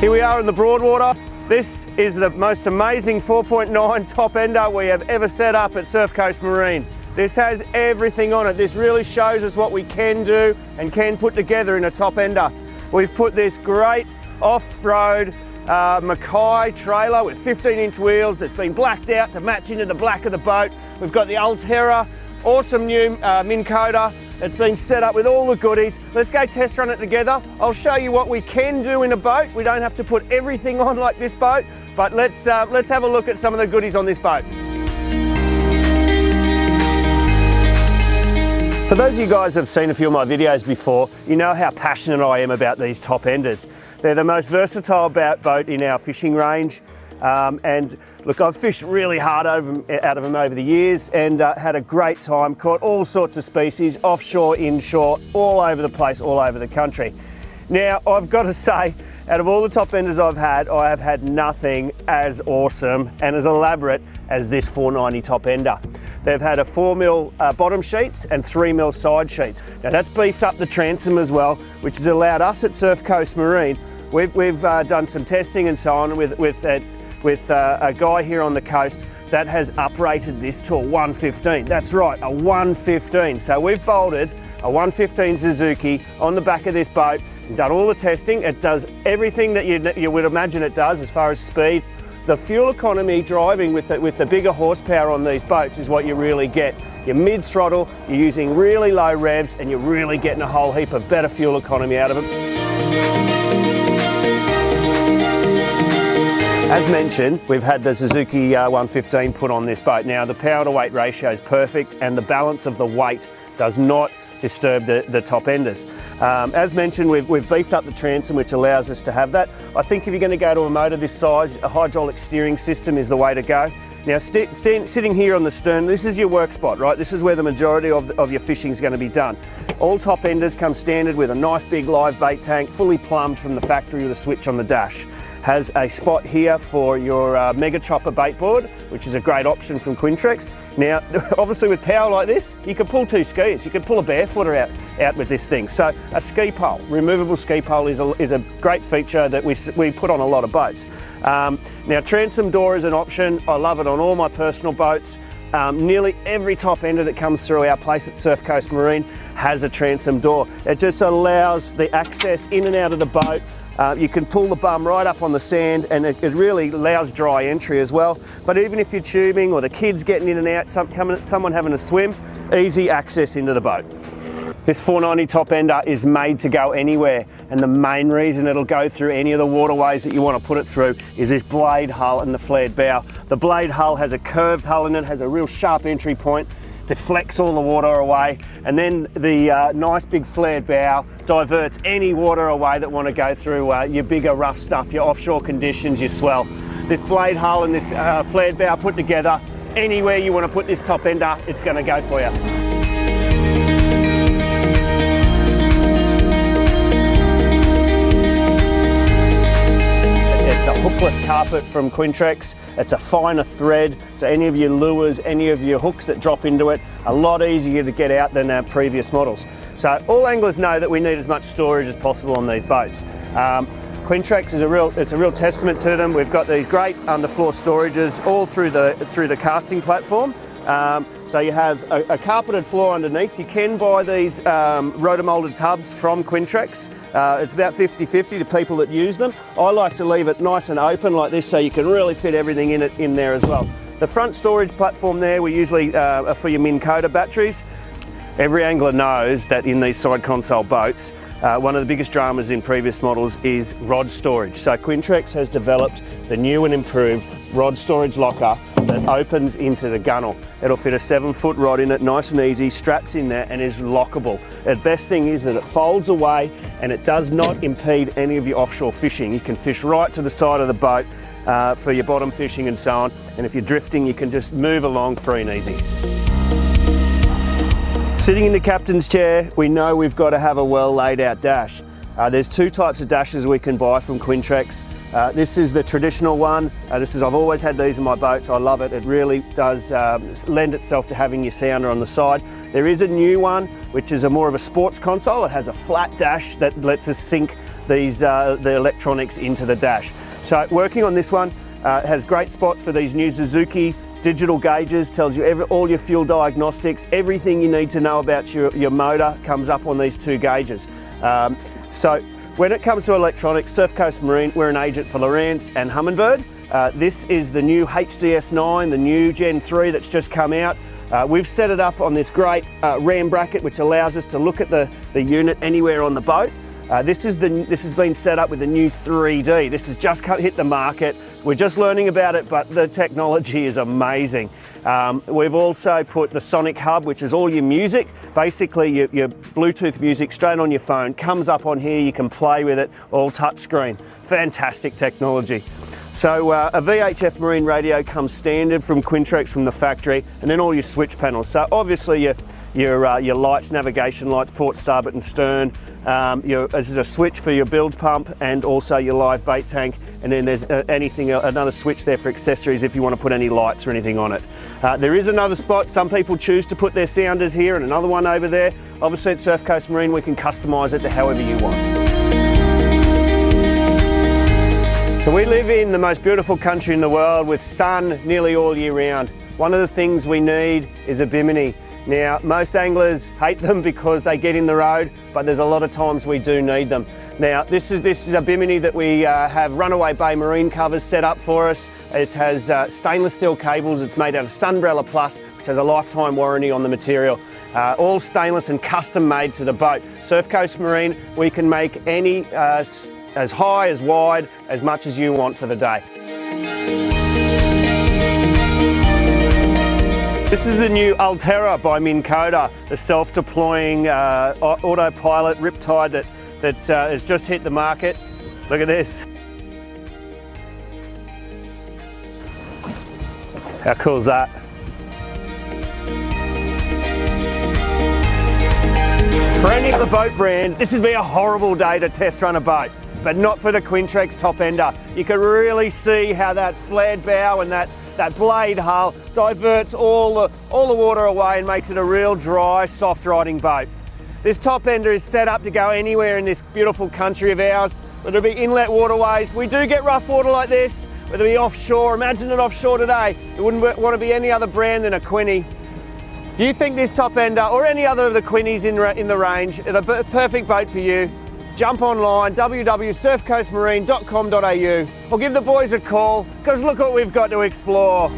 Here we are in the Broadwater. This is the most amazing 4.9 top ender we have ever set up at Surf Coast Marine. This has everything on it. This really shows us what we can do and can put together in a top ender. We've put this great off-road Mackay trailer with 15-inch wheels that's been blacked out to match into the black of the boat. We've got the Altera, awesome new Minn Kota. It's been set up with all the goodies. Let's go test run it together. I'll show you what we can do in a boat. We don't have to put everything on like this boat, but let's have a look at some of the goodies on this boat. For those of you guys who have seen a few of my videos before, you know how passionate I am about these top enders. They're the most versatile boat in our fishing range. And look, I've fished really hard out of them over the years and had a great time, caught all sorts of species, offshore, inshore, all over the place, all over the country. Now, I've got to say, out of all the top enders I've had, I have had nothing as awesome and as elaborate as this 490 top ender. They've had a 4mm bottom sheets and 3mm side sheets. Now that's beefed up the transom as well, which has allowed us at Surf Coast Marine. We've done some testing and so on with a guy here on the coast that has uprated this to a 115. That's right, a 115. So we've bolted a 115 Suzuki on the back of this boat and done all the testing. It does everything that you would imagine it does as far as speed. The fuel economy driving with the bigger horsepower on these boats is what you really get. You're mid-throttle, you're using really low revs, and you're really getting a whole heap of better fuel economy out of it. As mentioned, we've had the Suzuki 115 put on this boat. Now the power to weight ratio is perfect and the balance of the weight does not disturb the top enders. As mentioned, we've beefed up the transom, which allows us to have that. I think if you're going to go to a motor this size, a hydraulic steering system is the way to go. Now sitting here on the stern, this is your work spot, right? This is where the majority of your fishing is going to be done. All top enders come standard with a nice big live bait tank, fully plumbed from the factory with a switch on the dash. Has a spot here for your Mega Chopper bait board, which is a great option from Quintrex. Now, obviously with power like this, you can pull two skis. You can pull a barefooter out with this thing. So a ski pole, removable ski pole is a great feature that we put on a lot of boats. Now, transom door is an option. I love it on all my personal boats. Nearly every top ender that comes through our place at Surf Coast Marine has a transom door. It just allows the access in and out of the boat. You can pull the bum right up on the sand and it really allows dry entry as well. But even if you're tubing or the kids getting in and out, someone having a swim, easy access into the boat. This 490 top ender is made to go anywhere, and the main reason it'll go through any of the waterways that you want to put it through is this blade hull and the flared bow. The blade hull has a curved hull in it, has a real sharp entry point, deflects all the water away, and then the nice big flared bow diverts any water away that want to go through your bigger rough stuff, your offshore conditions, your swell. This blade hull and this flared bow put together, anywhere you want to put this top ender, it's going to go for you. Hookless carpet from Quintrex. It's a finer thread, so any of your lures, any of your hooks that drop into it, a lot easier to get out than our previous models. So all anglers know that we need as much storage as possible on these boats. Quintrex is a real testament to them. We've got these great underfloor storages all through the casting platform. So you have a carpeted floor underneath. You can buy these rotomolded tubs from Quintrex. It's about 50-50 to people that use them. I like to leave it nice and open like this so you can really fit everything in there as well. The front storage platform there, we usually are for your Minn Kota batteries. Every angler knows that in these side console boats, one of the biggest dramas in previous models is rod storage. So Quintrex has developed the new and improved rod storage locker that opens into the gunnel. It'll fit a 7-foot rod in it, nice and easy, straps in there and is lockable. The best thing is that it folds away and it does not impede any of your offshore fishing. You can fish right to the side of the boat for your bottom fishing and so on. And if you're drifting, you can just move along free and easy. Sitting in the captain's chair, we know we've got to have a well laid out dash. There's two types of dashes we can buy from Quintrex. This is the traditional one. I've always had these in my boats. I love it. It really does lend itself to having your sounder on the side. There is a new one, which is more of a sports console. It has a flat dash that lets us sync the electronics into the dash. So working on this one has great spots for these new Suzuki digital gauges, tells you all your fuel diagnostics, everything you need to know about your motor comes up on these two gauges. So when it comes to electronics, Surf Coast Marine, we're an agent for Lowrance and Humminbird. This is the new HDS9, the new Gen 3 that's just come out. We've set it up on this great RAM bracket which allows us to look at the unit anywhere on the boat. This has been set up with the new 3D. This has just hit the market. We're just learning about it, but the technology is amazing. We've also put the Sonic Hub, which is all your music. Basically, your Bluetooth music straight on your phone comes up on here. You can play with it, all touchscreen. Fantastic technology. So a VHF marine radio comes standard from Quintrex from the factory, and then all your switch panels. So obviously your lights, navigation lights, port, starboard and stern. There's a switch for your bilge pump and also your live bait tank, and then there's another switch there for accessories if you want to put any lights or anything on it. There is another spot. Some people choose to put their sounders here and another one over there. Obviously at Surf Coast Marine we can customise it to however you want. So we live in the most beautiful country in the world with sun nearly all year round. One of the things we need is a bimini. Now, most anglers hate them because they get in the road, but there's a lot of times we do need them. Now, this is a bimini that we have Runaway Bay marine covers set up for us. It has stainless steel cables. It's made out of Sunbrella Plus, which has a lifetime warranty on the material. All stainless and custom made to the boat. Surf Coast Marine, we can make any as high, as wide, as much as you want for the day. This is the new Altera by Minn Kota, the self-deploying autopilot riptide that has just hit the market. Look at this. How cool is that? For any other boat brand, this would be a horrible day to test run a boat, but not for the Quintrex Topender. You can really see how that flared bow and that blade hull diverts all the water away and makes it a real dry, soft riding boat. This Topender is set up to go anywhere in this beautiful country of ours, whether it be inlet waterways. We do get rough water like this, whether it be offshore. Imagine it offshore today. It wouldn't want to be any other brand than a Quinny. Do you think this Topender or any other of the Quinnies in the range is a perfect boat for you? Jump online, www.surfcoastmarine.com.au, or give the boys a call, because look what we've got to explore.